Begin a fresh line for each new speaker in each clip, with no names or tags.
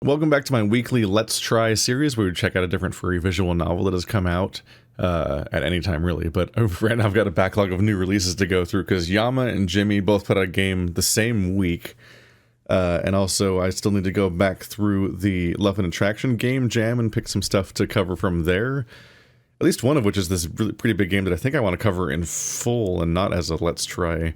Welcome back to my weekly Let's Try series where we check out a different furry visual novel that has come out at any time really, but right now I've got a backlog of new releases to go through because Yama and Jimmy both put out a game the same week, and also I still need to go back through the Love and Attraction game jam and pick some stuff to cover from there, at least one of which is this really pretty big game that I think I want to cover in full and not as a Let's Try,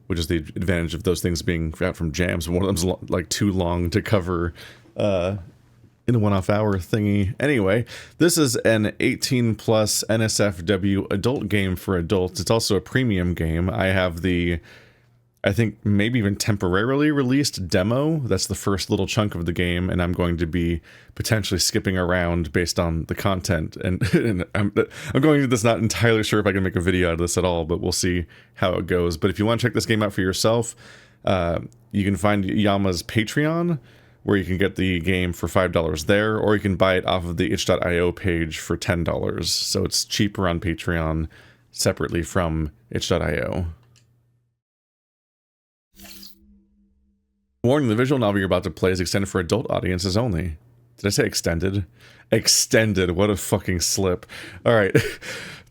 which is the advantage of those things being out from jams. One of them's like too long to cover in a one-off hour thingy. Anyway, this is an 18 plus NSFW adult game for adults. It's also a premium game. I have the, I think maybe even temporarily released demo. That's the first little chunk of the game, and I'm going to be potentially skipping around based on the content. And I'm going into this not entirely sure if I can make a video out of this at all, but we'll see how it goes. But if you want to check this game out for yourself, you can find Yama's Patreon, where you can get the game for $5 there, or you can buy it off of the itch.io page for $10. So it's cheaper on Patreon separately from itch.io. Warning, the visual novel you're about to play is extended for adult audiences only. Did I say extended? Extended, what a fucking slip. Alright.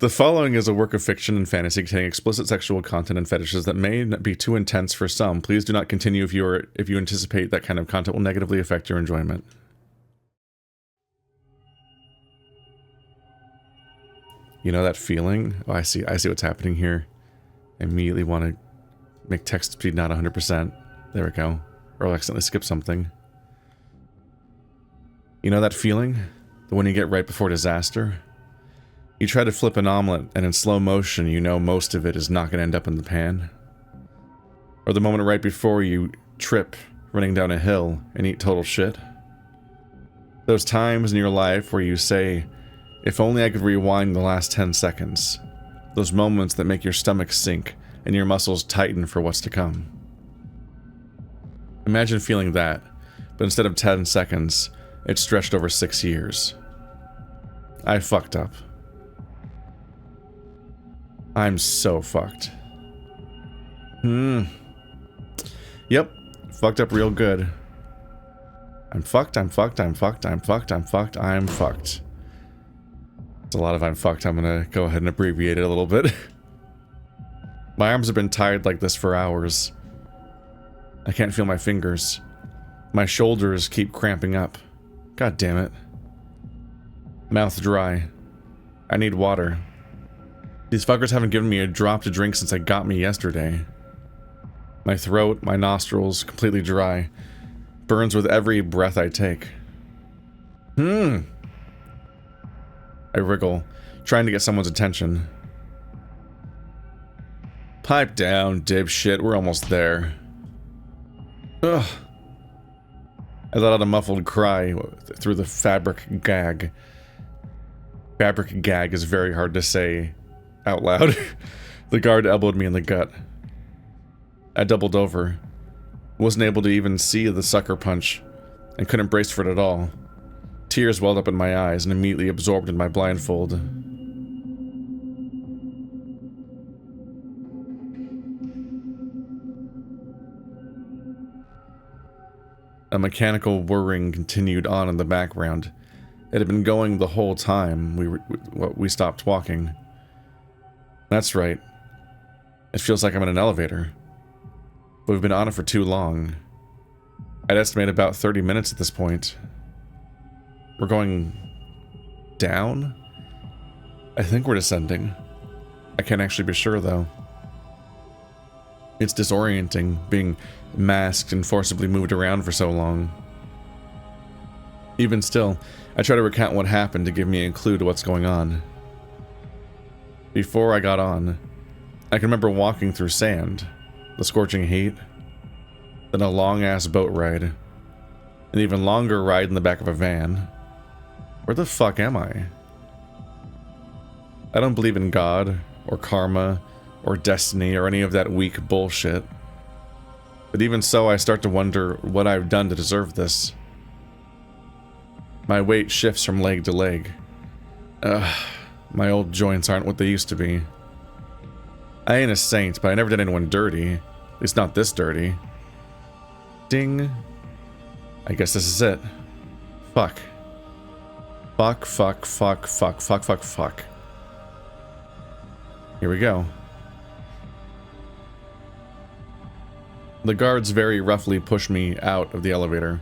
The following is a work of fiction and fantasy containing explicit sexual content and fetishes that may be too intense for some. Please do not continue if you anticipate that kind of content will negatively affect your enjoyment. You know that feeling? Oh, I see what's happening here. I immediately want to make text speed not 100%. There we go. Or I'll accidentally skip something. You know that feeling? The one you get right before disaster? You try to flip an omelet, and in slow motion, you know most of it is not going to end up in the pan. Or the moment right before you trip, running down a hill, and eat total shit. Those times in your life where you say, if only I could rewind the last 10 seconds. Those moments that make your stomach sink, and your muscles tighten for what's to come. Imagine feeling that, but instead of 10 seconds, it's stretched over 6 years. I fucked up. I'm so fucked. Yep. Fucked up real good. I'm fucked, I'm fucked, I'm fucked, I'm fucked, I'm fucked, I'm fucked. It's a lot of I'm fucked. I'm gonna go ahead and abbreviate it a little bit. My arms have been tied like this for hours. I can't feel my fingers. My shoulders keep cramping up. God damn it. Mouth dry. I need water. These fuckers haven't given me a drop to drink since they got me yesterday. My throat, my nostrils, completely dry. Burns with every breath I take. I wriggle, trying to get someone's attention. Pipe down, dipshit, we're almost there. Ugh. I let out a muffled cry through the fabric gag. Fabric gag is very hard to say out loud. The guard elbowed me in the gut. I doubled over. Wasn't able to even see the sucker punch, and couldn't brace for it at all. Tears welled up in my eyes and immediately absorbed in my blindfold. A mechanical whirring continued on in the background. It had been going the whole time we stopped walking. That's right. It feels like I'm in an elevator. But we've been on it for too long. I'd estimate about 30 minutes at this point. We're going down? I think we're descending. I can't actually be sure though. It's disorienting, being masked and forcibly moved around for so long. Even still, I try to recount what happened to give me a clue to what's going on. Before I got on, I can remember walking through sand, the scorching heat, then a long-ass boat ride, an even longer ride in the back of a van. Where the fuck am I? I don't believe in God, or karma, or destiny, or any of that weak bullshit. But even so, I start to wonder what I've done to deserve this. My weight shifts from leg to leg. My old joints aren't what they used to be. I ain't a saint, but I never did anyone dirty. At least not this dirty. Ding. I guess this is it. Fuck. Fuck, fuck, fuck, fuck, fuck, fuck, fuck. Here we go. The guards very roughly push me out of the elevator.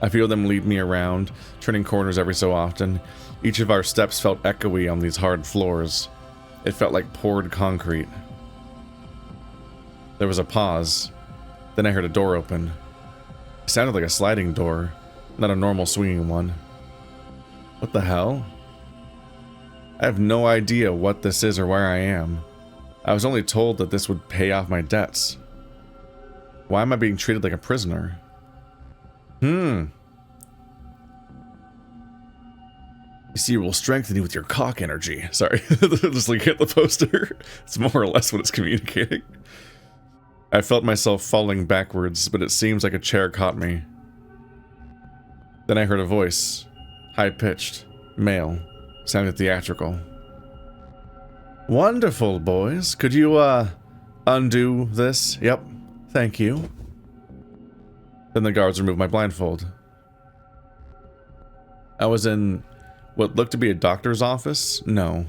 I feel them lead me around, turning corners every so often. Each of our steps felt echoey on these hard floors. It felt like poured concrete. There was a pause. Then I heard a door open. It sounded like a sliding door, not a normal swinging one. What the hell? I have no idea what this is or where I am. I was only told that this would pay off my debts. Why am I being treated like a prisoner? You see, it will strengthen you with your cock energy. Sorry, just looking at the poster. It's more or less what it's communicating. I felt myself falling backwards, but it seems like a chair caught me. Then I heard a voice. High-pitched. Male. Sounded theatrical. Wonderful, boys. Could you, undo this? Yep. Thank you. Then the guards removed my blindfold. I was in what looked to be a doctor's office? No.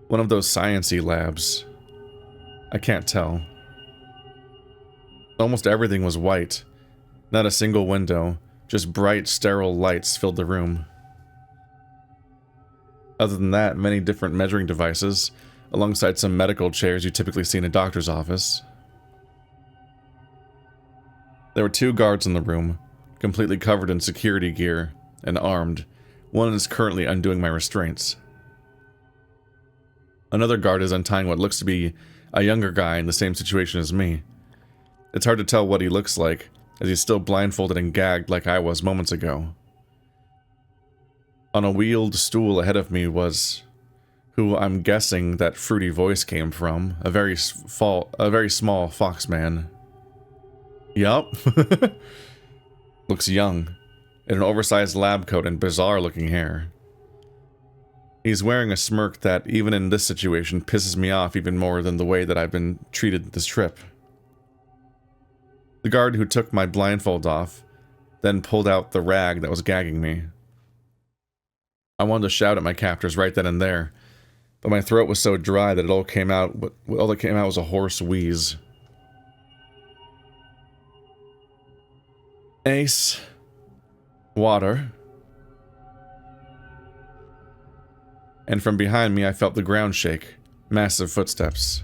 One of those science-y labs. I can't tell. Almost everything was white. Not a single window. Just bright, sterile lights filled the room. Other than that, many different measuring devices, alongside some medical chairs you typically see in a doctor's office. There were 2 guards in the room, completely covered in security gear and armed. One is currently undoing my restraints. Another guard is untying what looks to be a younger guy in the same situation as me. It's hard to tell what he looks like, as he's still blindfolded and gagged like I was moments ago. On a wheeled stool ahead of me was who I'm guessing that fruity voice came from, a very small foxman. Yup. Looks young, in an oversized lab coat and bizarre-looking hair. He's wearing a smirk that, even in this situation, pisses me off even more than the way that I've been treated this trip. The guard who took my blindfold off then pulled out the rag that was gagging me. I wanted to shout at my captors right then and there, but my throat was so dry that all that came out was a hoarse wheeze. Ace. Water. And from behind me I felt the ground shake. Massive footsteps.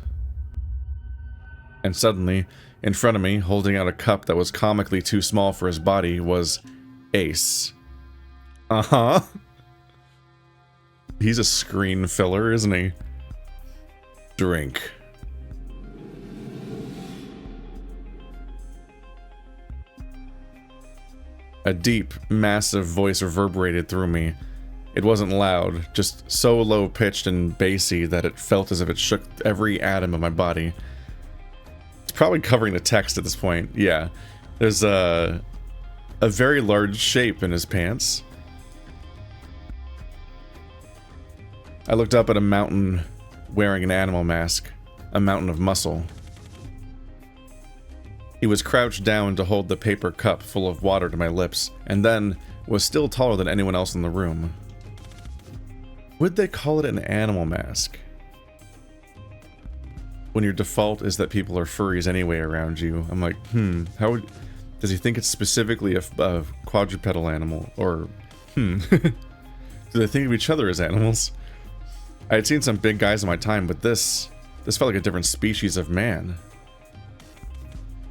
And suddenly, in front of me, holding out a cup that was comically too small for his body, was Ace. Uh-huh. He's a screen filler, isn't he? Drink. A deep, massive voice reverberated through me. It wasn't loud, just so low-pitched and bassy that it felt as if it shook every atom of my body. It's probably covering the text at this point. Yeah. There's a very large shape in his pants. I looked up at a mountain wearing an animal mask. A mountain of muscle. He was crouched down to hold the paper cup full of water to my lips, and then was still taller than anyone else in the room. Would they call it an animal mask? When your default is that people are furries anyway around you, I'm like, how would... Does he think it's specifically a quadrupedal animal? Or, do they think of each other as animals? I had seen some big guys in my time, but this felt like a different species of man.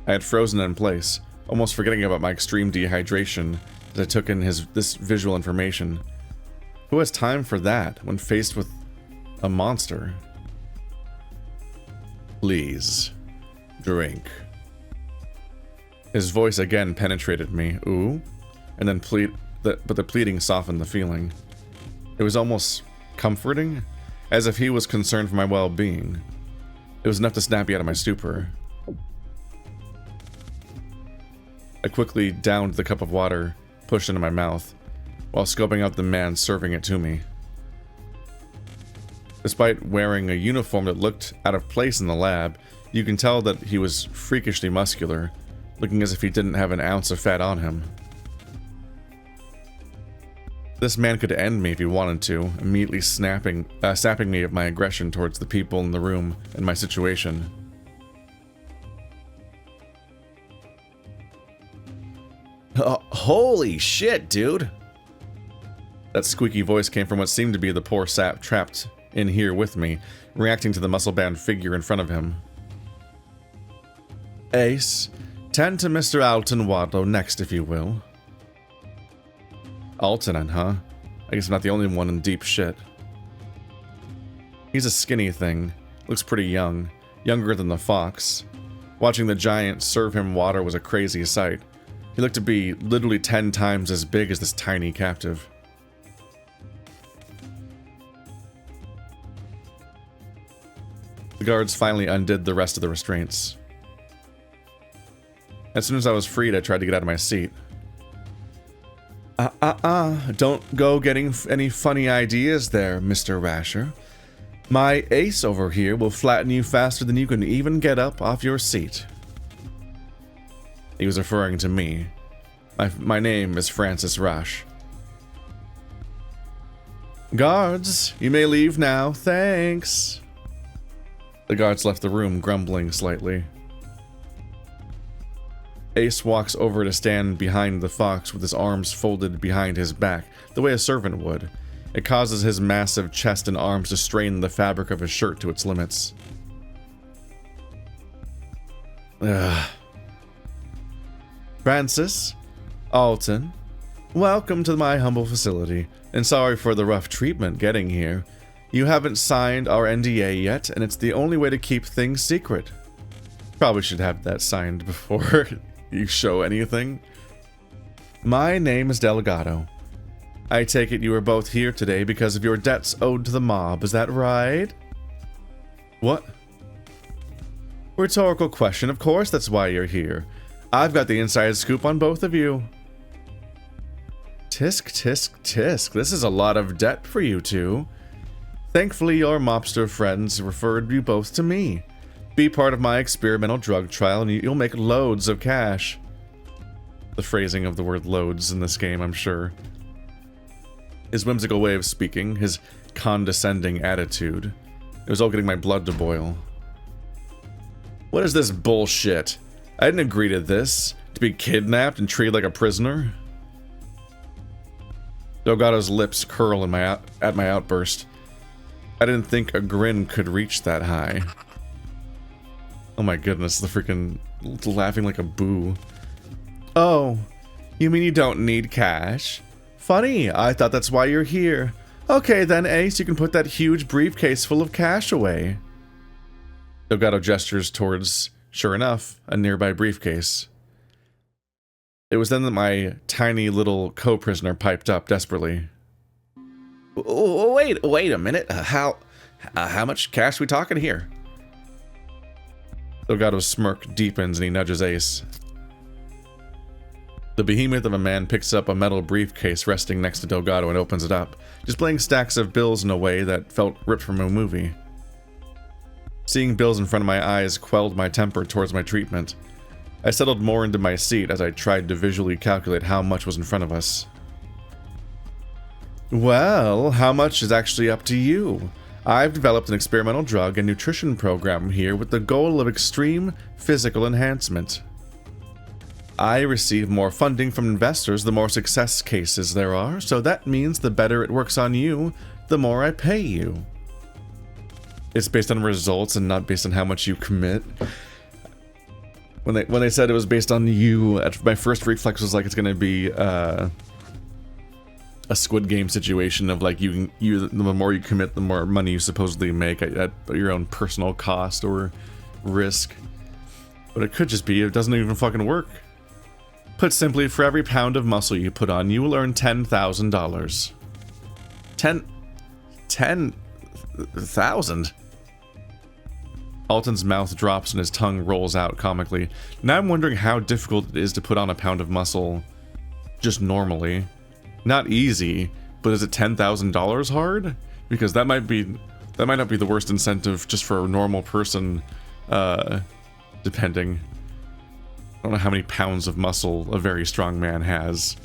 I had frozen in place, almost forgetting about my extreme dehydration as I took in this visual information. Who has time for that when faced with a monster? Please, drink. His voice again penetrated me. Ooh, and then but the pleading softened the feeling. It was almost comforting, as if he was concerned for my well-being. It was enough to snap me out of my stupor. I quickly downed the cup of water, pushed into my mouth, while scoping out the man serving it to me. Despite wearing a uniform that looked out of place in the lab, you can tell that he was freakishly muscular, looking as if he didn't have an ounce of fat on him. This man could end me if he wanted to, immediately sapping me of my aggression towards the people in the room and my situation. Holy shit, dude! That squeaky voice came from what seemed to be the poor sap trapped in here with me, reacting to the muscle-bound figure in front of him. Ace, tend to Mr. Alton Wadlow next, if you will. Alton, huh? I guess I'm not the only one in deep shit. He's a skinny thing. Looks pretty young. Younger than the fox. Watching the giant serve him water was a crazy sight. He looked to be literally 10 times as big as this tiny captive. The guards finally undid the rest of the restraints. As soon as I was freed, I tried to get out of my seat. Don't go getting any funny ideas there, Mr. Rasher. My ace over here will flatten you faster than you can even get up off your seat. He was referring to me. My name is Francis Rash. Guards, you may leave now, thanks. The guards left the room, grumbling slightly. Ace walks over to stand behind the fox with his arms folded behind his back, the way a servant would. It causes his massive chest and arms to strain the fabric of his shirt to its limits. Ugh. Francis, Alton, welcome to my humble facility, and sorry for the rough treatment getting here. You haven't signed our NDA yet, and it's the only way to keep things secret. Probably should have that signed before you show anything. My name is Delgado. I take it you are both here today because of your debts owed to the mob, is that right? What? Rhetorical question, of course that's why you're here. I've got the inside scoop on both of you. Tisk, tisk, tisk. This is a lot of debt for you two. Thankfully, your mobster friends referred you both to me. Be part of my experimental drug trial and you'll make loads of cash. The phrasing of the word loads in this game, I'm sure. His whimsical way of speaking, his condescending attitude. It was all getting my blood to boil. What is this bullshit? I didn't agree to this. To be kidnapped and treated like a prisoner? Delgado's lips curl in at my outburst. I didn't think a grin could reach that high. Oh my goodness, the freaking laughing like a boo. Oh, you mean you don't need cash? Funny, I thought that's why you're here. Okay then, Ace, you can put that huge briefcase full of cash away. Delgado gestures towards, sure enough, a nearby briefcase. It was then that my tiny little co-prisoner piped up desperately. Wait a minute. How much cash we talking here? Delgado's smirk deepens and he nudges Ace. The behemoth of a man picks up a metal briefcase resting next to Delgado and opens it up, displaying stacks of bills in a way that felt ripped from a movie. Seeing bills in front of my eyes quelled my temper towards my treatment. I settled more into my seat as I tried to visually calculate how much was in front of us. Well, how much is actually up to you? I've developed an experimental drug and nutrition program here with the goal of extreme physical enhancement. I receive more funding from investors the more success cases there are, so that means the better it works on you, the more I pay you. It's based on results and not based on how much you commit. When they said it was based on you, my first reflex was like it's gonna be a Squid Game situation of like the more you commit, the more money you supposedly make at your own personal cost or risk. But it could just be it doesn't even fucking work. Put simply, for every pound of muscle you put on, you will earn $10,000. 10,000? Alton's mouth drops and his tongue rolls out comically. Now I'm wondering how difficult it is to put on a pound of muscle just normally. Not easy, but is it $10,000 hard? Because that might not be the worst incentive just for a normal person, depending. I don't know how many pounds of muscle a very strong man has.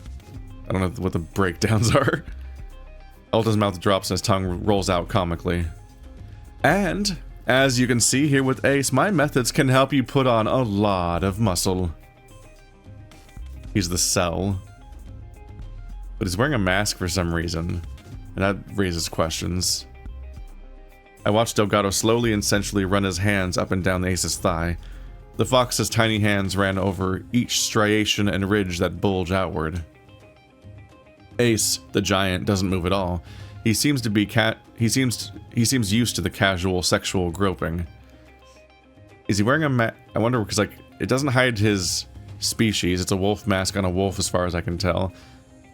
I don't know what the breakdowns are. Alton's mouth drops and his tongue rolls out comically. And, as you can see here with Ace, my methods can help you put on a lot of muscle. He's the cell. But he's wearing a mask for some reason, and that raises questions. I watched Delgado slowly and sensually run his hands up and down Ace's thigh. The fox's tiny hands ran over each striation and ridge that bulge outward. Ace, the giant, doesn't move at all. He seems to be he seems used to the casual sexual groping. Is he wearing a I wonder, because like it doesn't hide his species. It's a wolf mask on a wolf as far as I can tell.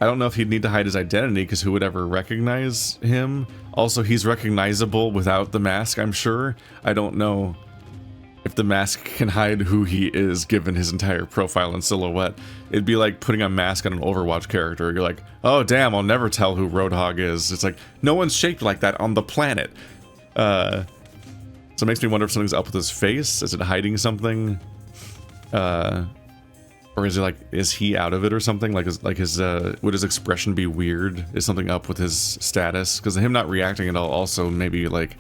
I don't know if he'd need to hide his identity, because who would ever recognize him? Also, he's recognizable without the mask, I'm sure. I don't know if the mask can hide who he is given his entire profile and silhouette. It'd be like putting a mask on an Overwatch character. You're like, oh damn, I'll never tell who Roadhog is. It's like, no one's shaped like that on the planet. So it makes me wonder if something's up with his face. Is it hiding something? Or is it like, is he out of it or something? Like, would his expression be weird? Is something up with his status? Because him not reacting at all also maybe like,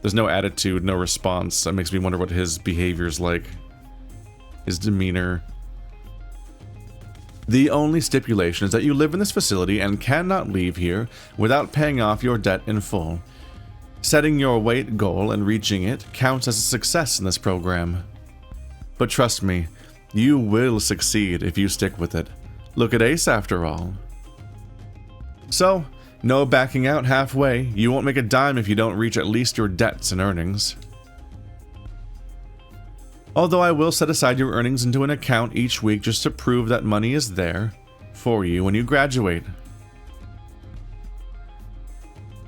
there's no attitude, no response. That makes me wonder what his behavior's like. His demeanor. The only stipulation is that you live in this facility and cannot leave here without paying off your debt in full. Setting your weight goal and reaching it counts as a success in this program. But trust me, you will succeed if you stick with it. Look at Ace after all. So, no backing out halfway. You won't make a dime if you don't reach at least your debts and earnings. Although I will set aside your earnings into an account each week just to prove that money is there for you when you graduate.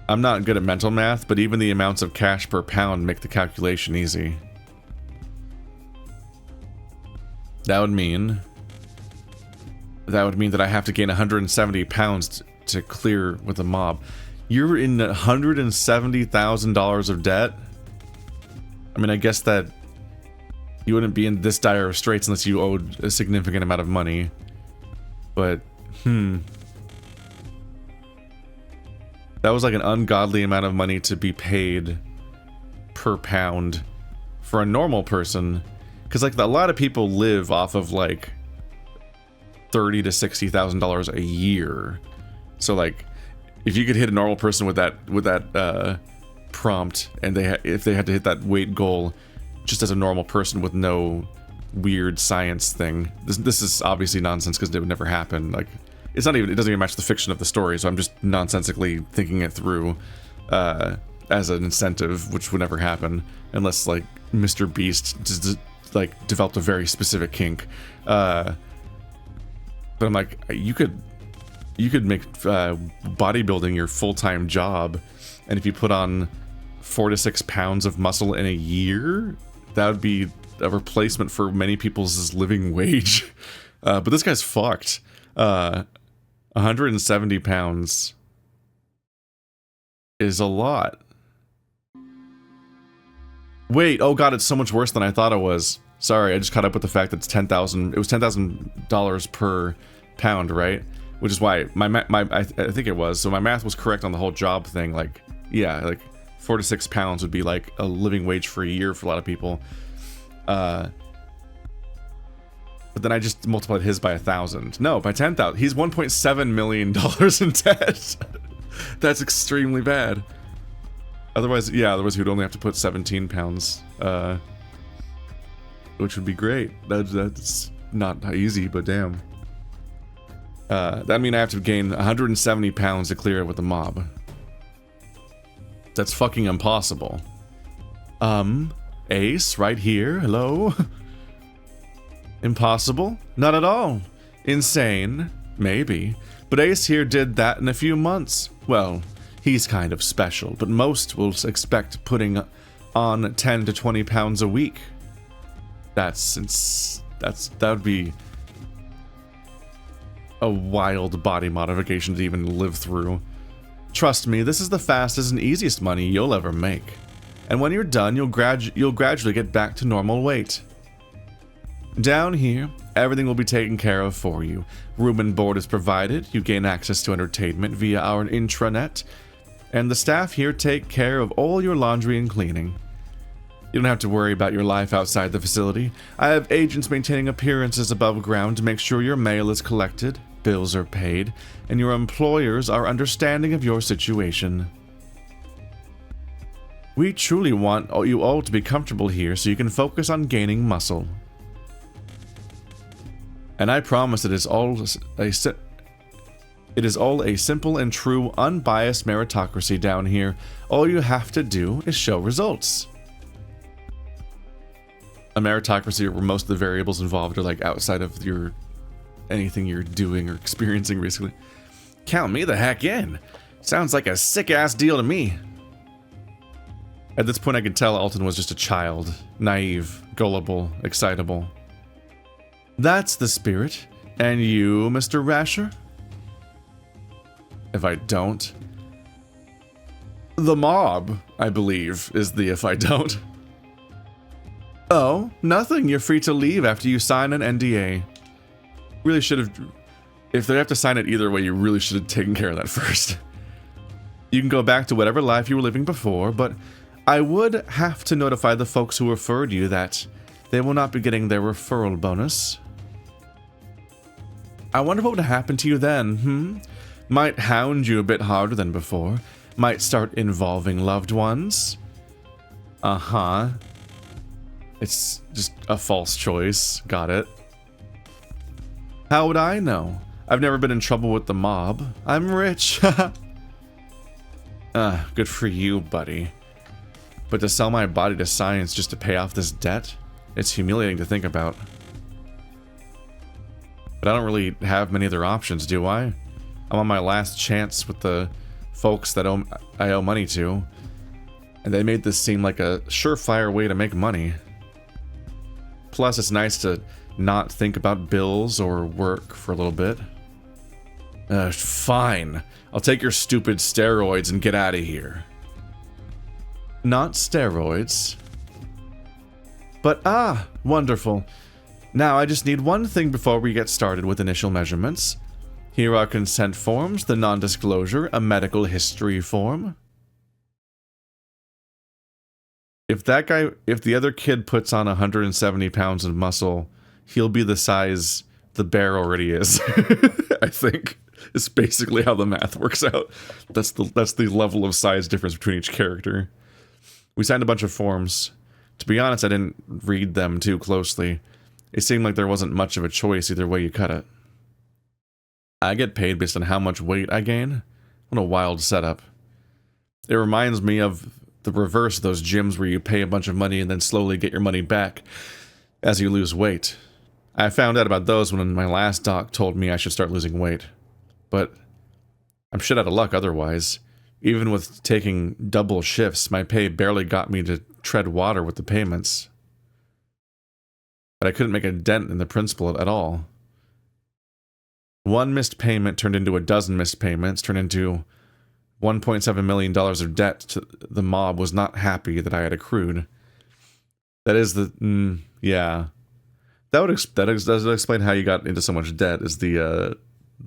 I'm not good at mental math, but even the amounts of cash per pound make the calculation easy. That would mean that I have to gain 170 pounds to clear with the mob. You're in $170,000 of debt? I mean, I guess that you wouldn't be in this dire of straits unless you owed a significant amount of money. But, that was like an ungodly amount of money to be paid per pound for a normal person. Because like a lot of people live off of like $30,000 to $60,000 a year. So like, if you could hit a normal person with that prompt, and if they had to hit that weight goal, just as a normal person with no weird science thing, this is obviously nonsense because it would never happen. Like, it doesn't even match the fiction of the story. So I'm just nonsensically thinking it through as an incentive, which would never happen unless like Mr. Beast just like developed a very specific kink. But I'm like, you could make bodybuilding your full-time job, and if you put on 4 to 6 pounds of muscle in a year, that would be a replacement for many people's living wage. But this guy's fucked. 170 pounds is a lot. Wait, oh god, it's so much worse than I thought it was. Sorry, I just caught up with the fact that it's $10,000. It was $10,000 per pound, right? Which is why I think it was. So my math was correct on the whole job thing. Like, yeah, like 4 to 6 pounds would be like a living wage for a year for a lot of people. But then I just multiplied his by 1,000. No, by 10,000. He's $1.7 million in debt. That's extremely bad. Otherwise he would only have to put 17 pounds, which would be great. That's not easy, but damn. That means I have to gain 170 pounds to clear it with the mob. That's fucking impossible. Ace, right here, hello? Impossible? Not at all. Insane? Maybe. But Ace here did that in a few months. Well, he's kind of special, but most will expect putting on 10 to 20 pounds a week. That would be a wild body modification to even live through. Trust me, this is the fastest and easiest money you'll ever make. And when you're done, you'll gradually get back to normal weight. Down here, Everything will be taken care of for you. Room and board is provided. You gain access to entertainment via our intranet. And the staff here take care of all your laundry and cleaning. You don't have to worry about your life outside the facility. I have agents maintaining appearances above ground to make sure your mail is collected, bills are paid, and your employers are understanding of your situation. We truly want you all to be comfortable here so you can focus on gaining muscle. And I promise it is all a simple and true, unbiased meritocracy down here. All you have to do is show results. A meritocracy where most of the variables involved are like outside of anything you're doing or experiencing recently. Count me the heck in. Sounds like a sick-ass deal to me. At this point I could tell Alton was just a child. Naive, gullible, excitable. That's the spirit. And you, Mr. Rasher? If I don't... The mob, I believe, is the if I don't. Oh, nothing. You're free to leave after you sign an NDA. Really should have... If they have to sign it either way, you really should have taken care of that first. You can go back to whatever life you were living before, but I would have to notify the folks who referred you that they will not be getting their referral bonus. I wonder what would happen to you then, Might hound you a bit harder than before. Might start involving loved ones. Uh-huh. It's just a false choice. Got it. How would I know? I've never been in trouble with the mob. I'm rich. Good for you, buddy. But to sell my body to science just to pay off this debt? It's humiliating to think about. But I don't really have many other options, do I? I'm on my last chance with the folks that I owe money to. And they made this seem like a surefire way to make money. Plus, it's nice to not think about bills or work for a little bit. Fine. I'll take your stupid steroids and get out of here. Not steroids. But wonderful. Now I just need one thing before we get started with initial measurements. Here are consent forms, the non-disclosure, a medical history form. If the other kid puts on 170 pounds of muscle, he'll be the size the bear already is. I think it's basically how the math works out. That's the level of size difference between each character. We signed a bunch of forms. To be honest, I didn't read them too closely. It seemed like there wasn't much of a choice either way you cut it. I get paid based on how much weight I gain? What a wild setup. It reminds me of the reverse of those gyms where you pay a bunch of money and then slowly get your money back as you lose weight. I found out about those when my last doc told me I should start losing weight. But I'm shit out of luck otherwise. Even with taking double shifts, my pay barely got me to tread water with the payments. But I couldn't make a dent in the principal at all. One missed payment turned into a dozen missed payments, turned into $1.7 million of debt to the mob. Was not happy that I had accrued. That is the... yeah. That does explain how you got into so much debt, is the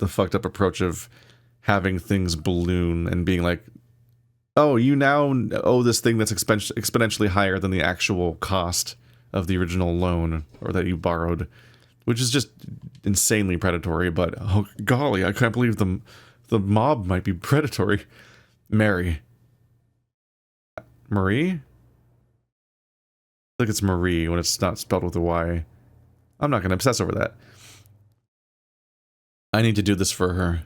fucked up approach of having things balloon and being like, oh, you now owe this thing that's exponentially higher than the actual cost of the original loan or that you borrowed, which is just insanely predatory. But oh golly, I can't believe the mob might be predatory. Marie? I think it's Marie when it's not spelled with a Y. I'm not going to obsess over that. I need to do this for her.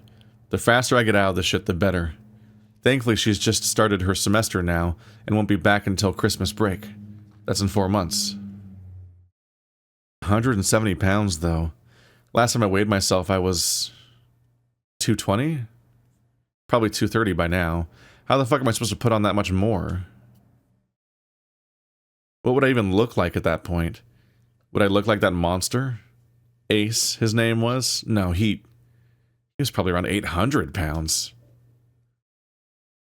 The faster I get out of this shit, the better. Thankfully, she's just started her semester now and won't be back until Christmas break. That's in 4 months. 170 pounds, though. Last time I weighed myself, I was 220? Probably 230 by now. How the fuck am I supposed to put on that much more? What would I even look like at that point? Would I look like that monster? Ace, his name was? No, he was probably around 800 pounds.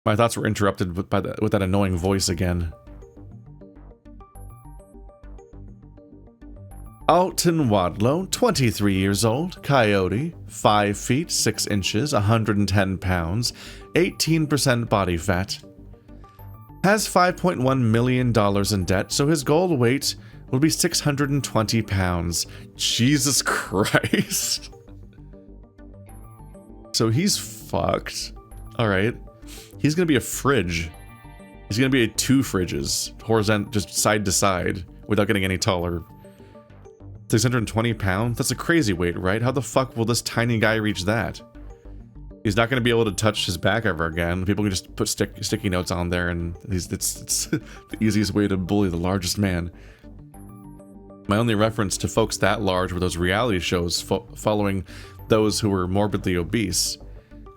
My thoughts were interrupted with that annoying voice again. Alton Wadlow, 23 years old, coyote, 5 feet 6 inches, 110 pounds, 18% body fat. Has $5.1 million in debt, so his goal weight will be 620 pounds. Jesus Christ. So he's fucked. Alright. He's gonna be a fridge. He's gonna be a 2 fridges, horizontal, just side to side, without getting any taller. 620 pounds? That's a crazy weight, right? How the fuck will this tiny guy reach that? He's not going to be able to touch his back ever again. People can just put sticky notes on there, and it's the easiest way to bully the largest man. My only reference to folks that large were those reality shows following those who were morbidly obese.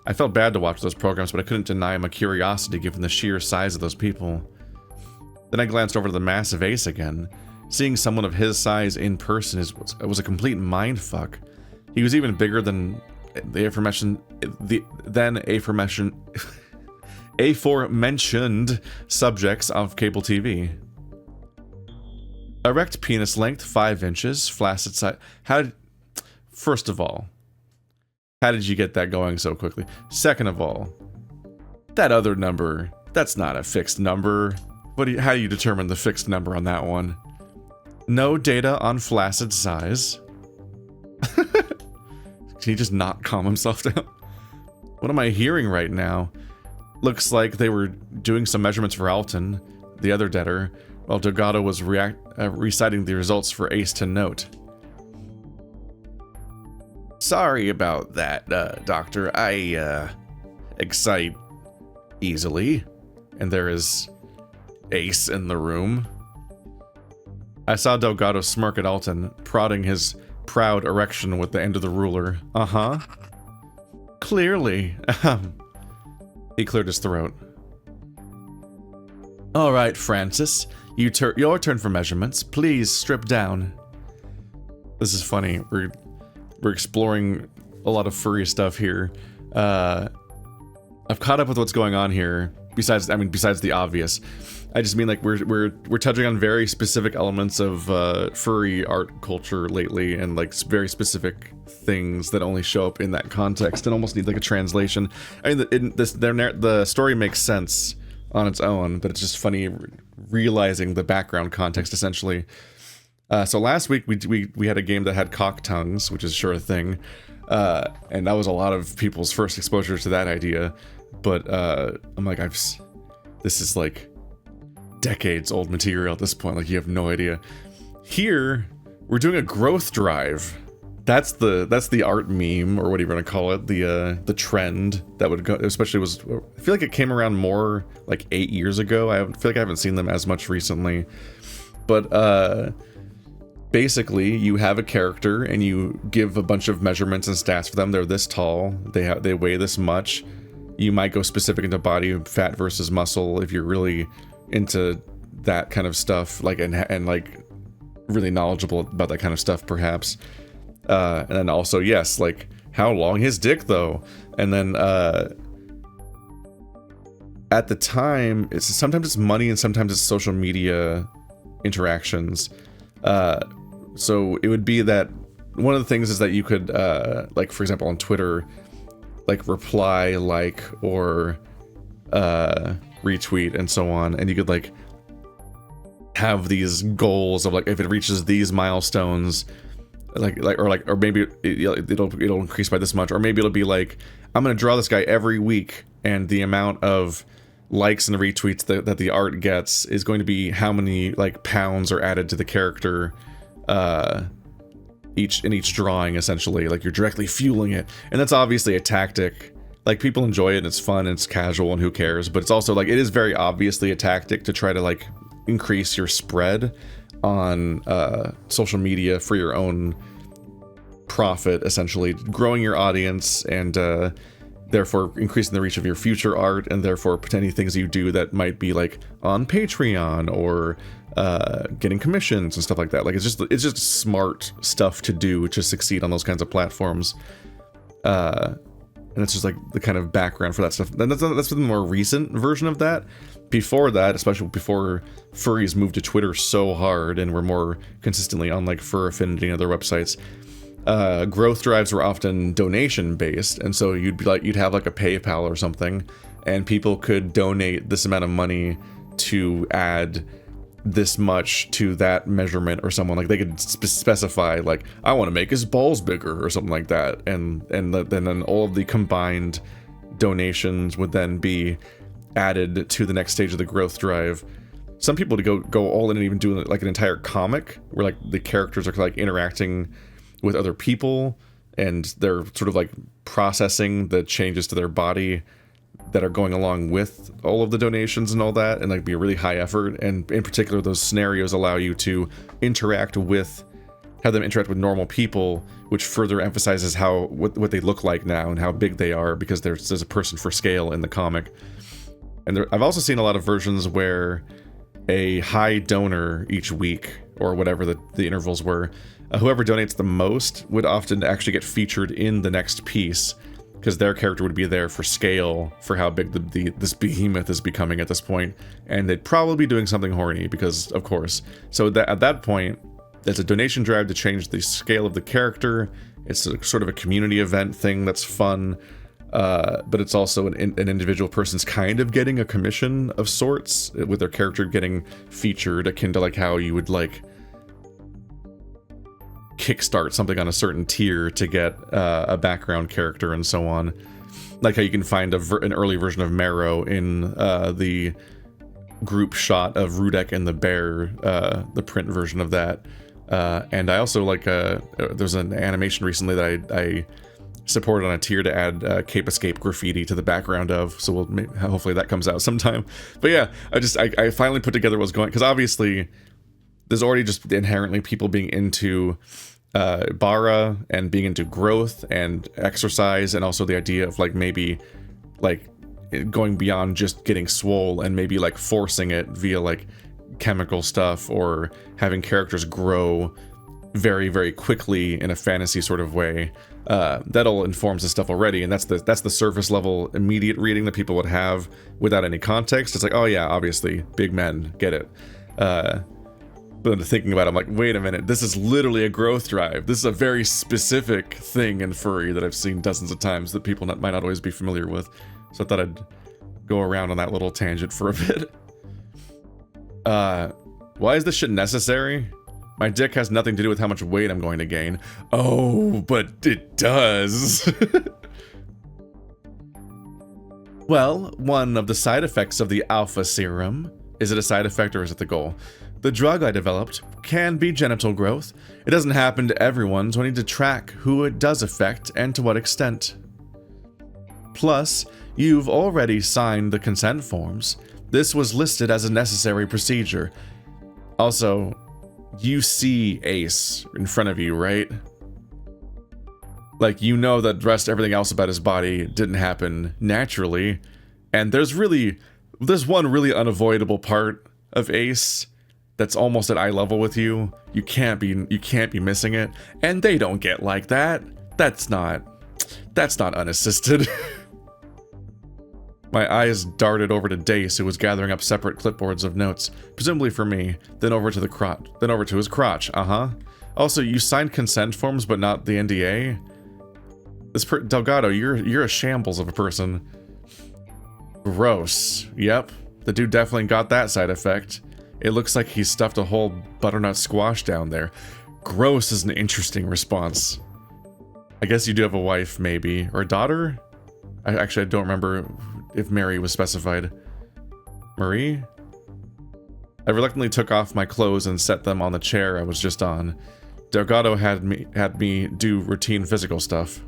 I felt bad to watch those programs, but I couldn't deny my curiosity given the sheer size of those people. Then I glanced over to the massive ace again. Seeing someone of his size in person was a complete mindfuck. He was even bigger than the aforementioned subjects of cable TV. Erect penis length 5 inches, flaccid side. First of all, how did you get that going so quickly? Second of all, that other number, that's not a fixed number. How do you determine the fixed number on that one? No data on flaccid size. Can he just not calm himself down? What am I hearing right now? Looks like they were doing some measurements for Alton, the other debtor, while Delgado was reciting the results for Ace to note. Sorry about that, Doctor. I excite easily. And there is Ace in the room. I saw Delgado smirk at Alton, prodding his proud erection with the end of the ruler. Uh-huh. Clearly. He cleared his throat. All right, Francis. Your turn for measurements. Please strip down. This is funny. We're exploring a lot of furry stuff here. I've caught up with what's going on here. Besides the obvious. I just mean like we're touching on very specific elements of furry art culture lately, and like very specific things that only show up in that context and almost need like a translation. I mean, the story makes sense on its own, but it's just funny realizing the background context essentially. So last week we had a game that had cock tongues, which is sure a thing, and that was a lot of people's first exposure to that idea. But I'm like, this is like decades old material at this point. Like, you have no idea. Here we're doing a growth drive. That's the art meme, or what you want to call it, the trend that would go, especially I feel like it came around more like 8 years ago. I feel like I haven't seen them as much recently, but basically you have a character and you give a bunch of measurements and stats for them. They're this tall, they weigh this much. You might go specific into body fat versus muscle if you're really into that kind of stuff, like and like really knowledgeable about that kind of stuff, perhaps. And then also, yes, like how long his dick though. And then at the time, sometimes it's money and sometimes it's social media interactions. So it would be that one of the things is that you could like, for example, on Twitter, like reply, like, or retweet and so on, and you could like have these goals of like, if it reaches these milestones, or maybe it'll increase by this much, or maybe it'll be like, I'm gonna draw this guy every week, and the amount of likes and retweets that the art gets is going to be how many like pounds are added to the character each drawing, essentially. Like, you're directly fueling it, and that's obviously a tactic. Like, people enjoy it and it's fun and it's casual and who cares, but it's also like, it is very obviously a tactic to try to like increase your spread on social media for your own profit, essentially growing your audience and therefore increasing the reach of your future art, and therefore potentially things you do that might be like on Patreon or getting commissions and stuff like that. Like, it's just smart stuff to do to succeed on those kinds of platforms. And it's just like the kind of background for that stuff. And that's the more recent version of that. Before that, especially before furries moved to Twitter so hard and were more consistently on like Fur Affinity and other websites, growth drives were often donation based. And so you'd have like a PayPal or something, and people could donate this amount of money to add this much to that measurement, or someone like they could specify like, I want to make his balls bigger or something like that, and then all of the combined donations would then be added to the next stage of the growth drive. Some people to go all in and even do like an entire comic where like the characters are like interacting with other people and they're sort of like processing the changes to their body that are going along with all of the donations and all that, and like be a really high effort. And in particular, those scenarios allow you to have them interact with normal people, which further emphasizes what they look like now and how big they are, because there's a person for scale in the comic. And I've also seen a lot of versions where a high donor each week, or whatever the intervals were, whoever donates the most would often actually get featured in the next piece, because their character would be there for scale for how big this behemoth is becoming at this point, and they'd probably be doing something horny, because of course. So at that point, there's a donation drive to change the scale of the character. It's sort of a community event thing that's fun, but it's also an individual person's kind of getting a commission of sorts, with their character getting featured, akin to like how you would like kickstart something on a certain tier to get a background character and so on. Like how you can find an early version of Marrow in the group shot of Rudek and the bear, the print version of that. And I also like there's an animation recently that I supported on a tier to add Cape Escape graffiti to the background of, so hopefully that comes out sometime. But yeah, I finally put together what was going, because obviously there's already just inherently people being into bara and being into growth and exercise, and also the idea of like maybe like going beyond just getting swole and maybe like forcing it via like chemical stuff, or having characters grow very, very quickly in a fantasy sort of way. That all informs this stuff already, and that's the surface level immediate reading that people would have without any context. It's like, oh yeah, obviously big men, get it. But thinking about it, I'm like, wait a minute, this is literally a growth drive. This is a very specific thing in furry that I've seen dozens of times that people might not always be familiar with. So I thought I'd go around on that little tangent for a bit. Why is this shit necessary? My dick has nothing to do with how much weight I'm going to gain. Oh, but it does. Well, one of the side effects of the alpha serum. Is it a side effect or is it the goal? The drug I developed can be genital growth. It doesn't happen to everyone, so I need to track who it does affect and to what extent. Plus, you've already signed the consent forms. This was listed as a necessary procedure. Also, you see Ace in front of you, right? Like, you know that everything else about his body didn't happen naturally, and there's one really unavoidable part of Ace that's almost at eye level with you. You can't be missing it, and they don't get like that. That's not unassisted. My eyes darted over to Dace, who was gathering up separate clipboards of notes, presumably for me, then over to his crotch. Also, you signed consent forms, but not the NDA? Delgado, you're a shambles of a person. Gross. Yep, the dude definitely got that side effect. It looks like he stuffed a whole butternut squash down there. Gross is an interesting response. I guess you do have a wife, maybe, or a daughter? I don't remember if Mary was specified. Marie? I reluctantly took off my clothes and set them on the chair I was just on. Delgado had me do routine physical stuff.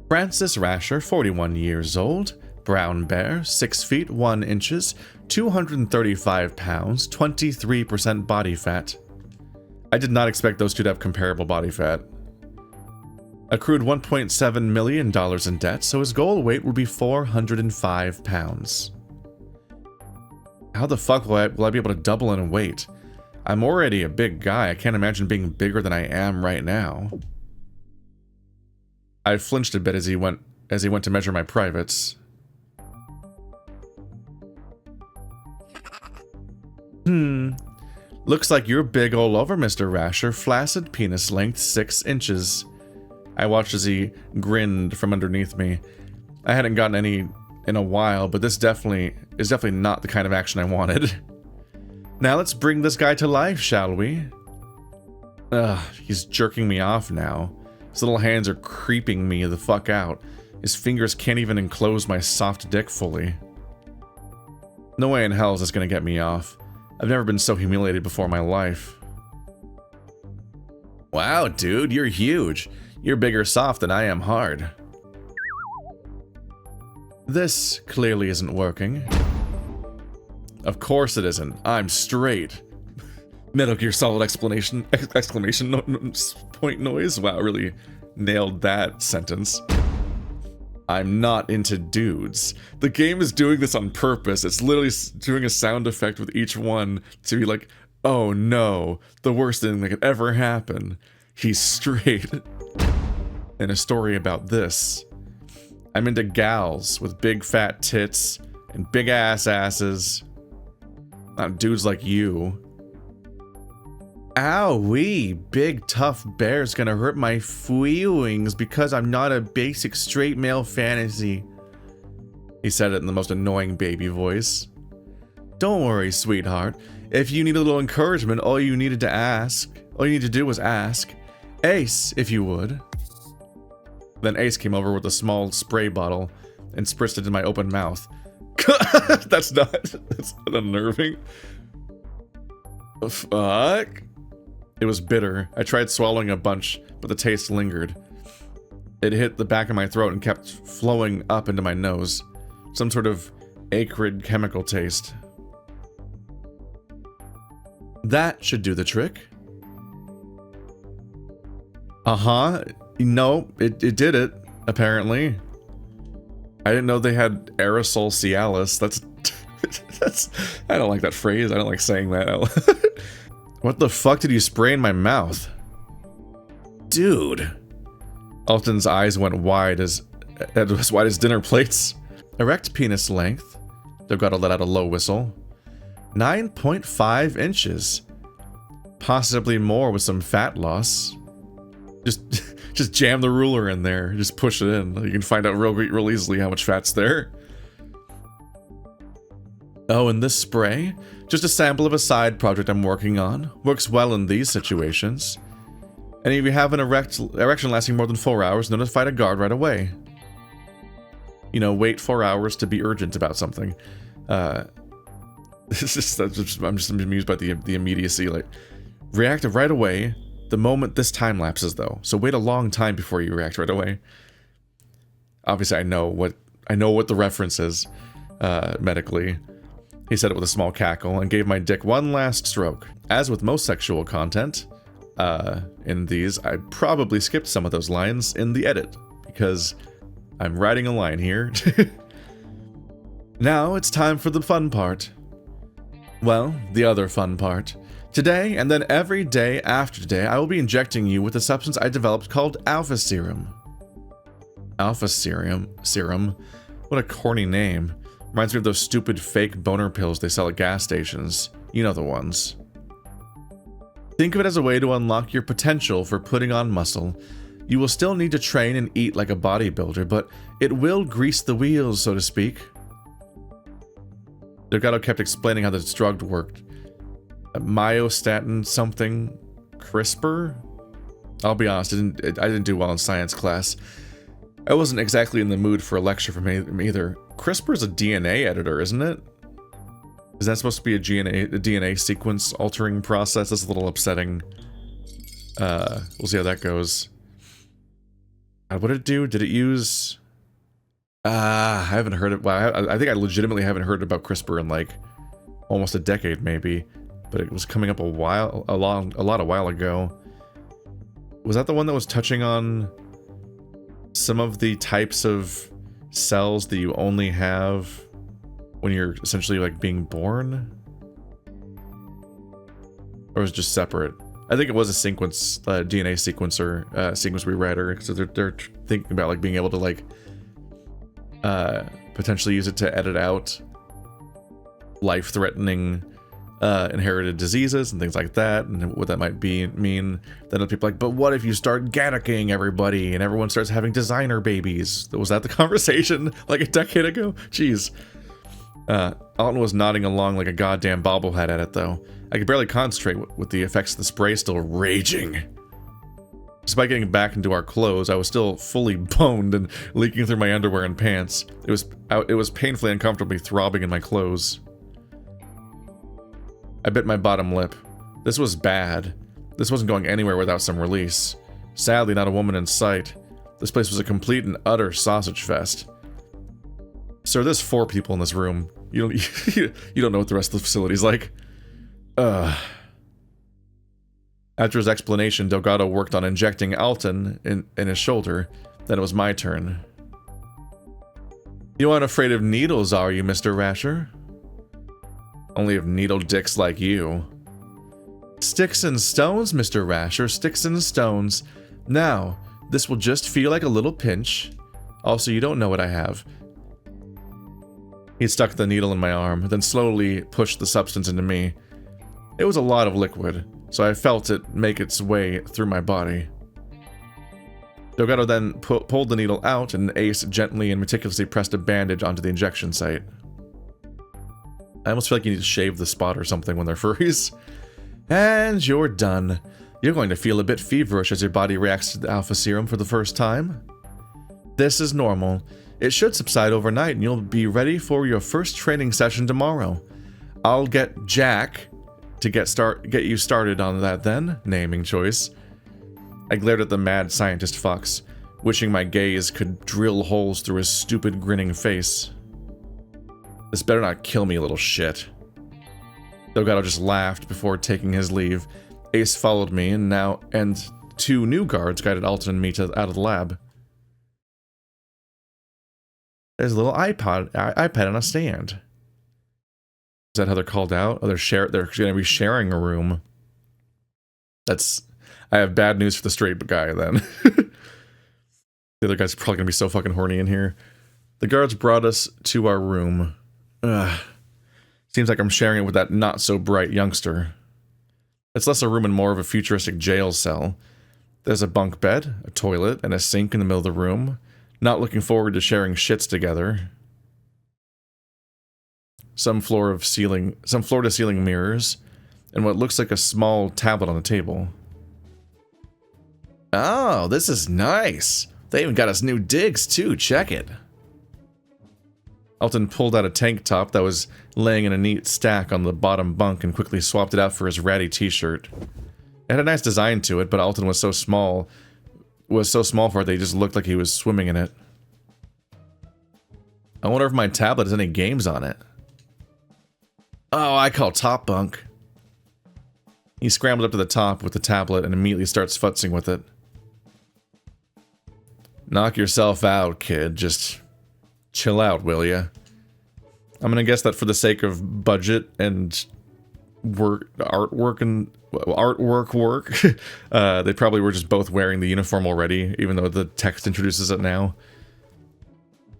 Francis Rasher, 41 years old, brown bear, 6 feet 1 inches, 235 pounds, 23% body fat. I did not expect those two to have comparable body fat. Accrued $1.7 million in debt, so his goal weight would be 405 pounds. How the fuck will I be able to double in weight? I'm already a big guy. I can't imagine being bigger than I am right now. I flinched a bit as he went to measure my privates. Looks like you're big all over, Mr. Rasher. Flaccid penis length 6 inches. I watched as he grinned from underneath me. I hadn't gotten any in a while, but this is definitely not the kind of action I wanted. Now let's bring this guy to life, shall we? Ugh, he's jerking me off now. His little hands are creeping me the fuck out. His fingers can't even enclose my soft dick fully. No way in hell is this gonna get me off. I've never been so humiliated before in my life. Wow, dude, you're huge. You're bigger soft than I am hard. This clearly isn't working. Of course it isn't. I'm straight. Metal Gear Solid exclamation point noise. Wow, really nailed that sentence. I'm not into dudes. The game is doing this on purpose. It's literally doing a sound effect with each one to be like, oh no, the worst thing that could ever happen. He's straight. And a story about this. I'm into gals with big fat tits and big asses. Not dudes like you. Owie, big tough bear's gonna hurt my feelings because I'm not a basic straight male fantasy. He said it in the most annoying baby voice. Don't worry, sweetheart. If you need a little encouragement, all you need to do was ask. Ace, if you would. Then Ace came over with a small spray bottle and spritzed it in my open mouth. That's not unnerving. Fuck. It was bitter. I tried swallowing a bunch, but the taste lingered. It hit the back of my throat and kept flowing up into my nose. Some sort of acrid chemical taste. That should do the trick. Uh-huh. No, it did it, apparently. I didn't know they had aerosol Cialis. That's I don't like that phrase. I don't like saying that. What the fuck did you spray in my mouth? Dude. Alton's eyes went as wide as dinner plates. Erect penis length. They've got to let out a low whistle. 9.5 inches. Possibly more with some fat loss. Just jam the ruler in there. Just push it in. You can find out real easily how much fat's there. Oh, and this spray? Just a sample of a side project I'm working on. Works well in these situations. And if you have an erection lasting more than 4 hours, notify a guard right away. You know, wait 4 hours to be urgent about something. I'm just amused by the immediacy. Like, react right away the moment this time lapses, though. So wait a long time before you react right away. Obviously, I know what the reference is medically. He said it with a small cackle and gave my dick one last stroke. As with most sexual content in these, I probably skipped some of those lines in the edit because I'm writing a line here. Now it's time for the fun part. Well, the other fun part. Today, and then every day after today, I will be injecting you with a substance I developed called Alpha Serum. Alpha Serum? What a corny name. Reminds me of those stupid fake boner pills they sell at gas stations. You know the ones. Think of it as a way to unlock your potential for putting on muscle. You will still need to train and eat like a bodybuilder, but it will grease the wheels, so to speak. Delgado kept explaining how this drug worked. A myostatin something CRISPR? I'll be honest, I didn't do well in science class. I wasn't exactly in the mood for a lecture from him either. CRISPR is a DNA editor, isn't it? Is that supposed to be a DNA sequence altering process? That's a little upsetting. We'll see how that goes. What did it do? Did it use... I haven't heard it. Well, I think I legitimately haven't heard about CRISPR in like almost a decade, maybe. But it was coming up a while ago. Was that the one that was touching on some of the types of cells that you only have when you're essentially like being born? Or was it just separate? I think it was a sequence, DNA sequencer, sequence rewriter. So they're thinking about like being able to like potentially use it to edit out life-threatening inherited diseases and things like that, and what that might mean. Then other people are like, but what if you start Gannicking everybody and everyone starts having designer babies? Was that the conversation like a decade ago? Jeez. Alton was nodding along like a goddamn bobblehead at it, though. I could barely concentrate with the effects of the spray still raging. Despite getting back into our clothes, I was still fully boned and leaking through my underwear and pants. It was painfully uncomfortably throbbing in my clothes. I bit my bottom lip. This was bad. This wasn't going anywhere without some release. Sadly, not a woman in sight. This place was a complete and utter sausage fest. Sir, there's 4 people in this room. You don't know what the rest of the facility's like. After his explanation, Delgado worked on injecting Alton in his shoulder. Then it was my turn. You aren't afraid of needles, are you, Mr. Rasher? Only of needle dicks like you. Sticks and stones, Mr. Rasher, sticks and stones. Now, this will just feel like a little pinch. Also, you don't know what I have. He stuck the needle in my arm, then slowly pushed the substance into me. It was a lot of liquid, so I felt it make its way through my body. Delgado then pulled the needle out, and Ace gently and meticulously pressed a bandage onto the injection site. I almost feel like you need to shave the spot or something when they're furries. And you're done. You're going to feel a bit feverish as your body reacts to the alpha serum for the first time. This is normal. It should subside overnight and you'll be ready for your first training session tomorrow. I'll get Jack to get you started on that then, naming choice. I glared at the mad scientist fox, wishing my gaze could drill holes through his stupid grinning face. This better not kill me, little shit. Delgado just laughed before taking his leave. Ace followed me, and 2 new guards guided Alton and me out of the lab. There's a little iPad on a stand. Is that how they're called out? Oh, they're going to be sharing a room. I have bad news for the straight guy then. The other guy's probably going to be so fucking horny in here. The guards brought us to our room. Ugh. Seems like I'm sharing it with that not-so-bright youngster. It's less a room and more of a futuristic jail cell. There's a bunk bed, a toilet, and a sink in the middle of the room. Not looking forward to sharing shits together. Some floor-to-ceiling mirrors, and what looks like a small tablet on the table. Oh, this is nice. They even got us new digs, too. Check it. Alton pulled out a tank top that was laying in a neat stack on the bottom bunk and quickly swapped it out for his ratty t-shirt. It had a nice design to it, but Alton was so small for it that he just looked like he was swimming in it. I wonder if my tablet has any games on it. Oh, I call top bunk. He scrambled up to the top with the tablet and immediately starts futzing with it. Knock yourself out, kid. Just chill out, will ya? I'm gonna guess that for the sake of budget and artwork, they probably were just both wearing the uniform already, even though the text introduces it now.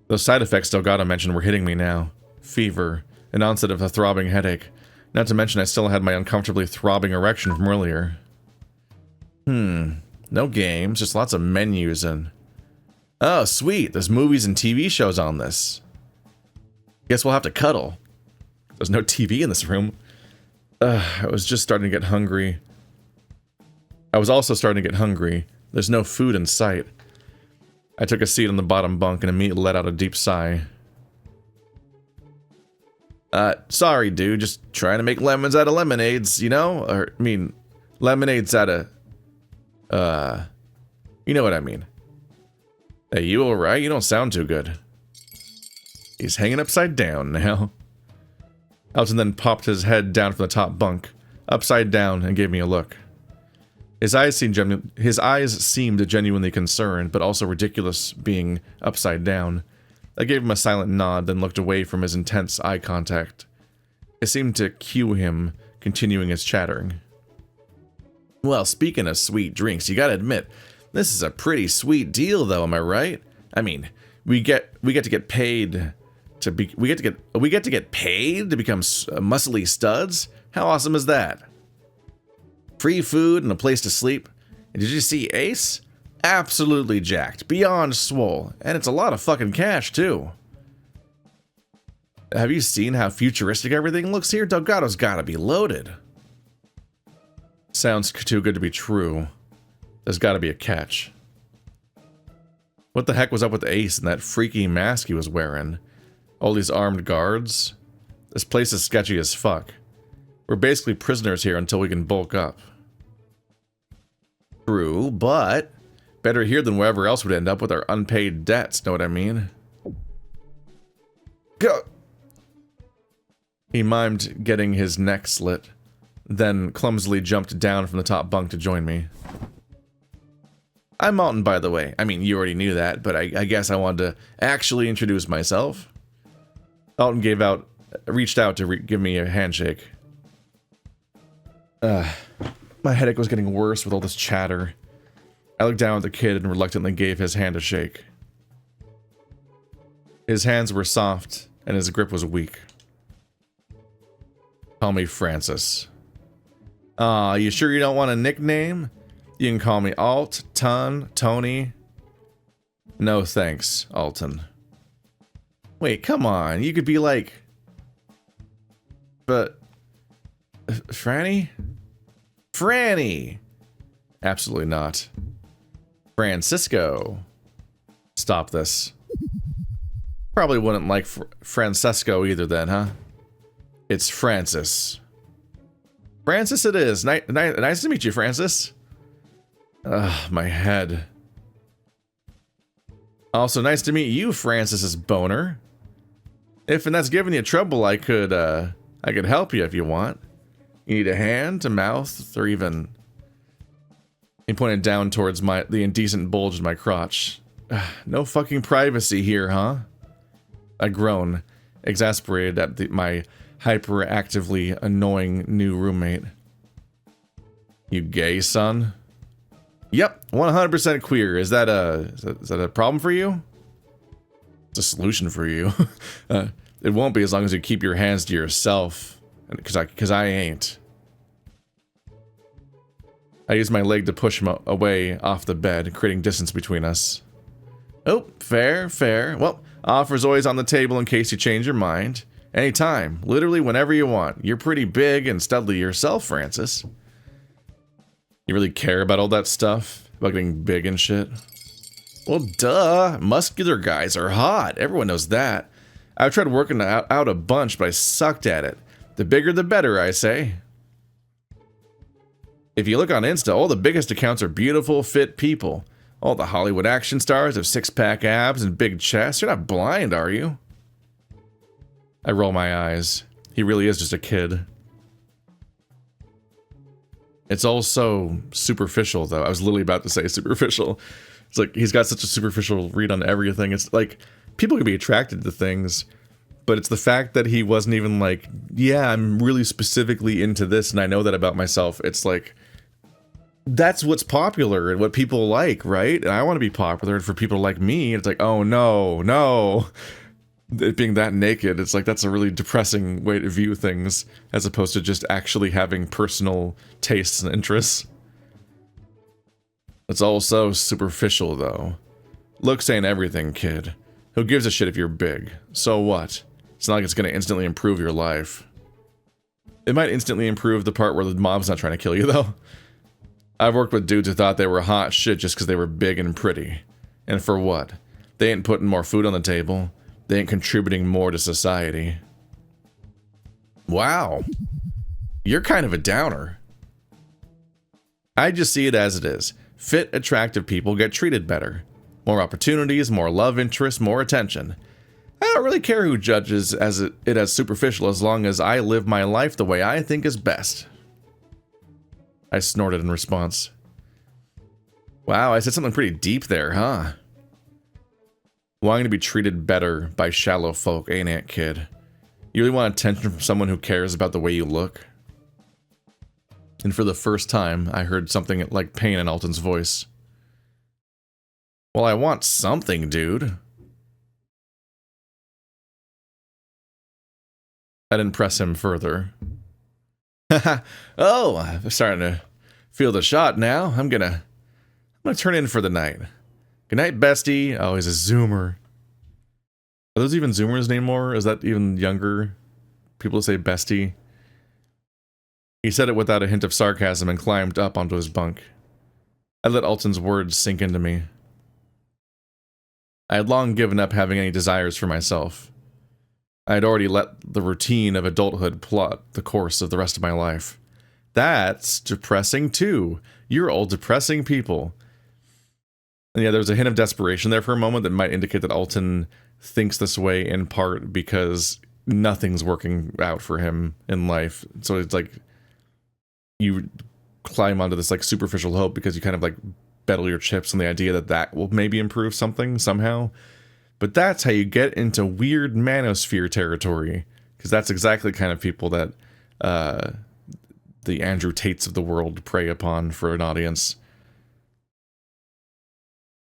Those side effects Delgado mentioned were hitting me now. Fever, an onset of a throbbing headache. Not to mention I still had my uncomfortably throbbing erection from earlier. No games, just lots of menus and... Oh, sweet, there's movies and TV shows on this. Guess we'll have to cuddle. There's no TV in this room. I was just starting to get hungry. I was also starting to get hungry. There's no food in sight. I took a seat on the bottom bunk and immediately let out a deep sigh. Sorry, dude, just trying to make lemons out of lemonades, you know? Lemonades out of... you know what I mean. Hey, you alright? You don't sound too good. He's hanging upside down now. Alton then popped his head down from the top bunk, upside down, and gave me a look. His eyes seemed genuinely concerned, but also ridiculous being upside down. I gave him a silent nod, then looked away from his intense eye contact. It seemed to cue him continuing his chattering. Well, speaking of sweet drinks, you gotta admit, this is a pretty sweet deal, though. Am I right? I mean, we get to get paid to be we get to get paid to become muscly studs. How awesome is that? Free food and a place to sleep. And did you see Ace? Absolutely jacked, beyond swole, and it's a lot of fucking cash too. Have you seen how futuristic everything looks here? Delgado's gotta be loaded. Sounds too good to be true. There's gotta be a catch. What the heck was up with Ace and that freaky mask he was wearing? All these armed guards? This place is sketchy as fuck. We're basically prisoners here until we can bulk up. True, but better here than wherever else would end up with our unpaid debts, know what I mean? Go! He mimed getting his neck slit, then clumsily jumped down from the top bunk to join me. I'm Alton, by the way. I mean, you already knew that, but I guess I wanted to actually introduce myself. Alton reached out to give me a handshake. My headache was getting worse with all this chatter. I looked down at the kid and reluctantly gave his hand a shake. His hands were soft, and his grip was weak. Call me Francis. Aw, you sure you don't want a nickname? You can call me Alt, Ton, Tony. No thanks, Alton. Wait, come on, you could be like... But... Franny? Franny! Absolutely not. Francisco. Stop this. Probably wouldn't like Francesco either then, huh? It's Francis. Francis it is. Nice to meet you, Francis. Ugh, my head. Also, nice to meet you, Francis's boner. If and that's giving you trouble, I could help you if you want. You need a hand, a mouth, or even... He pointed down towards the indecent bulge in my crotch. No fucking privacy here, huh? I groaned, exasperated at my hyperactively annoying new roommate. You gay, son? Yep, 100% queer. Is that a problem for you? It's a solution for you. It won't be as long as you keep your hands to yourself. Because I ain't. I used my leg to push him away off the bed, creating distance between us. Oh, fair, fair. Well, offer's always on the table in case you change your mind. Anytime, literally whenever you want. You're pretty big and studly yourself, Francis. You really care about all that stuff? About getting big and shit? Well, duh. Muscular guys are hot. Everyone knows that. I've tried working out a bunch, but I sucked at it. The bigger the better, I say. If you look on Insta, all the biggest accounts are beautiful, fit people. All the Hollywood action stars have six-pack abs and big chests. You're not blind, are you? I roll my eyes. He really is just a kid. It's all so superficial, though. I was literally about to say superficial. It's like, he's got such a superficial read on everything. It's like, people can be attracted to things, but it's the fact that he wasn't even like, yeah, I'm really specifically into this, and I know that about myself. It's like, that's what's popular and what people like, right? And I want to be popular, and for people like me, it's like, oh no, no. It being that naked, it's like, that's a really depressing way to view things, as opposed to just actually having personal tastes and interests. It's all so superficial, though. Looks ain't everything, kid. Who gives a shit if you're big? So what? It's not like it's gonna instantly improve your life. It might instantly improve the part where the mob's not trying to kill you, though. I've worked with dudes who thought they were hot shit just because they were big and pretty. And for what? They ain't putting more food on the table. They ain't contributing more to society. Wow. You're kind of a downer. I just see it as it is. Fit, attractive people get treated better. More opportunities, more love interest, more attention. I don't really care who judges it as superficial as long as I live my life the way I think is best. I snorted in response. Wow, I said something pretty deep there, huh? Wanting to be treated better by shallow folk, ain't it, kid? You really want attention from someone who cares about the way you look? And for the first time, I heard something like pain in Alton's voice. Well, I want something, dude. I didn't press him further. Oh, I'm starting to feel the shot now. I'm gonna turn in for the night. Good night, bestie. Oh, he's a zoomer. Are those even zoomers anymore? Is that even younger? People say bestie. He said it without a hint of sarcasm and climbed up onto his bunk. I let Alton's words sink into me. I had long given up having any desires for myself. I had already let the routine of adulthood plot the course of the rest of my life. That's depressing too. You're all depressing people. And yeah, there's a hint of desperation there for a moment that might indicate that Alton thinks this way in part because nothing's working out for him in life. So it's like you climb onto this like superficial hope because you kind of like bet all your chips on the idea that that will maybe improve something somehow. But that's how you get into weird manosphere territory, because that's exactly the kind of people that the Andrew Tates of the world prey upon for an audience.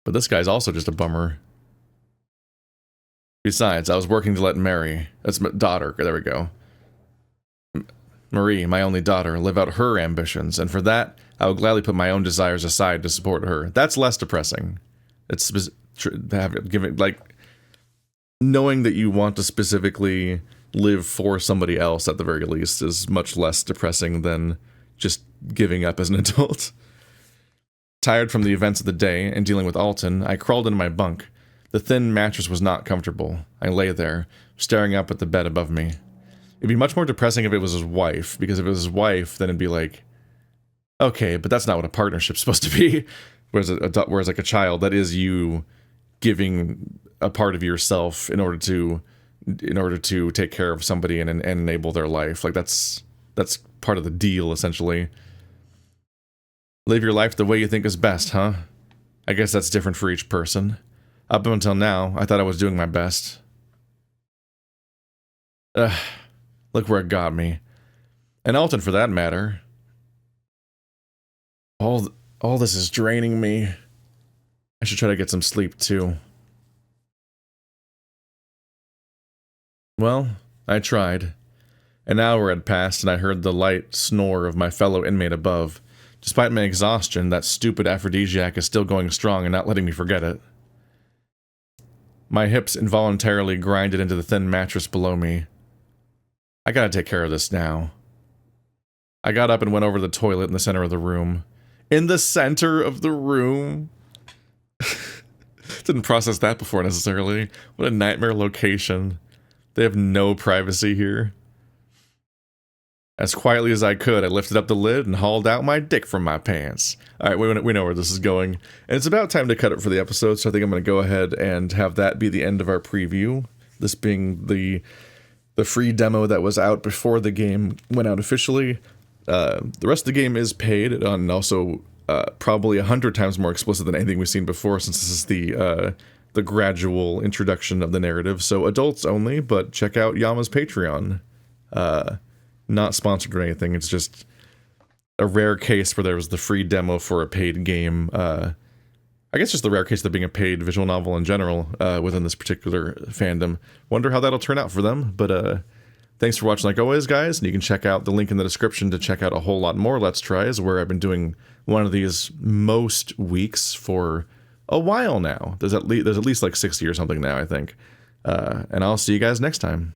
But this guy's also just a bummer. Besides, I was working to let Mary, that's my daughter, there we go, Marie, my only daughter, live out her ambitions, and for that, I will gladly put my own desires aside to support her. That's less depressing. It's like knowing that you want to specifically live for somebody else at the very least is much less depressing than just giving up as an adult. Tired from the events of the day and dealing with Alton, I crawled into my bunk. The thin mattress was not comfortable. I lay there, staring up at the bed above me. It'd be much more depressing if it was his wife, because if it was his wife, then it'd be like, okay, but that's not what a partnership's supposed to be. Whereas like a child, that is you giving a part of yourself in order to take care of somebody and enable their life. Like that's part of the deal, essentially. Live your life the way you think is best, huh? I guess that's different for each person. Up until now, I thought I was doing my best. Look where it got me. And Alton, for that matter. All this is draining me. I should try to get some sleep, too. Well, I tried. An hour had passed and I heard the light snore of my fellow inmate above. Despite my exhaustion, that stupid aphrodisiac is still going strong and not letting me forget it. My hips involuntarily grinded into the thin mattress below me. I gotta take care of this now. I got up and went over to the toilet in the center of the room. In the center of the room? Didn't process that before necessarily. What a nightmare location. They have no privacy here. As quietly as I could, I lifted up the lid and hauled out my dick from my pants. Alright, we know where this is going. And it's about time to cut it for the episode, so I think I'm going to go ahead and have that be the end of our preview. This being the free demo that was out before the game went out officially. The rest of the game is paid, and also probably 100 times more explicit than anything we've seen before, since this is the gradual introduction of the narrative. So adults only, but check out Yama's Patreon. Not sponsored or anything, it's just a rare case where there was the free demo for a paid game. I guess just the rare case of being a paid visual novel in general within this particular fandom. Wonder how that'll turn out for them, but thanks for watching like always, guys, and you can check out the link in the description to check out a whole lot more Let's Tries, where I've been doing one of these most weeks for a while now. There's at least like 60 or something now, I think. And I'll see you guys next time.